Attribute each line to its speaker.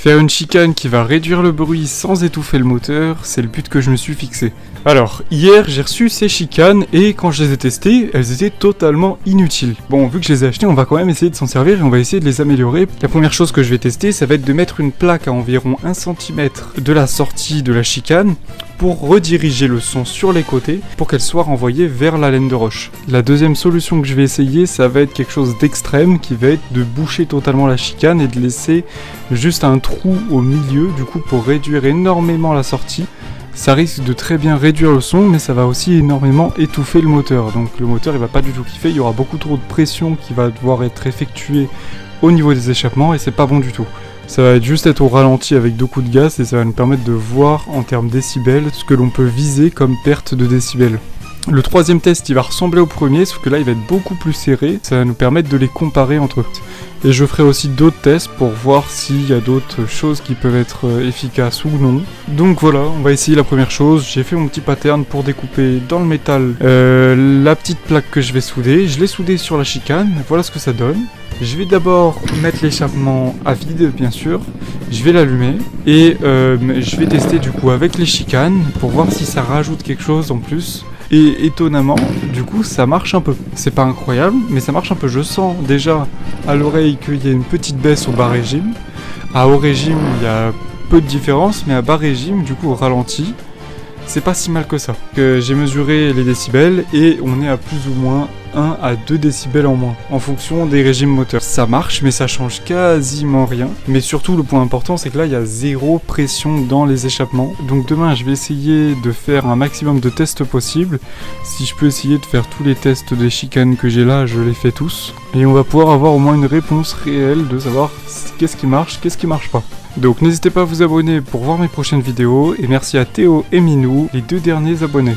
Speaker 1: Faire une chicane qui va réduire le bruit sans étouffer le moteur, c'est le but que je me suis fixé. Alors, hier j'ai reçu ces chicanes et quand je les ai testées, elles étaient totalement inutiles. Bon, vu que je les ai achetées, on va quand même essayer de s'en servir et on va essayer de les améliorer. La première chose que je vais tester, ça va être de mettre une plaque à environ 1 cm de la sortie de la chicane pour rediriger le son sur les côtés pour qu'elle soit renvoyée vers la laine de roche. La deuxième solution que je vais essayer, ça va être quelque chose d'extrême qui va être de boucher totalement la chicane et de laisser juste un trou au milieu du coup pour réduire énormément la sortie. Ça risque de très bien réduire le son, mais ça va aussi énormément étouffer le moteur. Donc le moteur il va pas du tout kiffer, il y aura beaucoup trop de pression qui va devoir être effectuée au niveau des échappements et c'est pas bon du tout. Ça va juste être au ralenti avec 2 coups de gaz et ça va nous permettre de voir en termes décibels ce que l'on peut viser comme perte de décibels. Le troisième test il va ressembler au premier, sauf que là il va être beaucoup plus serré, ça va nous permettre de les comparer entre eux. Et je ferai aussi d'autres tests pour voir s'il y a d'autres choses qui peuvent être efficaces ou non. Donc voilà, on va essayer la première chose. J'ai fait mon petit pattern pour découper dans le métal la petite plaque que je vais souder. Je l'ai soudée sur la chicane, voilà ce que ça donne. Je vais d'abord mettre l'échappement à vide, bien sûr. Je vais l'allumer et je vais tester du coup avec les chicanes pour voir si ça rajoute quelque chose en plus. Et étonnamment, du coup, ça marche un peu. C'est pas incroyable, mais ça marche un peu. Je sens déjà à l'oreille qu'il y a une petite baisse au bas régime. À haut régime, il y a peu de différence, mais à bas régime, du coup, au ralenti, c'est pas si mal que ça. J'ai mesuré les décibels et on est à plus ou moins 1 à 2 décibels en moins en fonction des régimes moteurs. Ça marche mais ça change quasiment rien. Mais surtout le point important c'est que là il y a 0 pression dans les échappements. Donc demain je vais essayer de faire un maximum de tests possibles. Si je peux essayer de faire tous les tests des chicanes que j'ai là, je les fais tous. Et on va pouvoir avoir au moins une réponse réelle de savoir qu'est-ce qui marche pas. Donc n'hésitez pas à vous abonner pour voir mes prochaines vidéos et merci à Théo et Minou, les 2 derniers abonnés.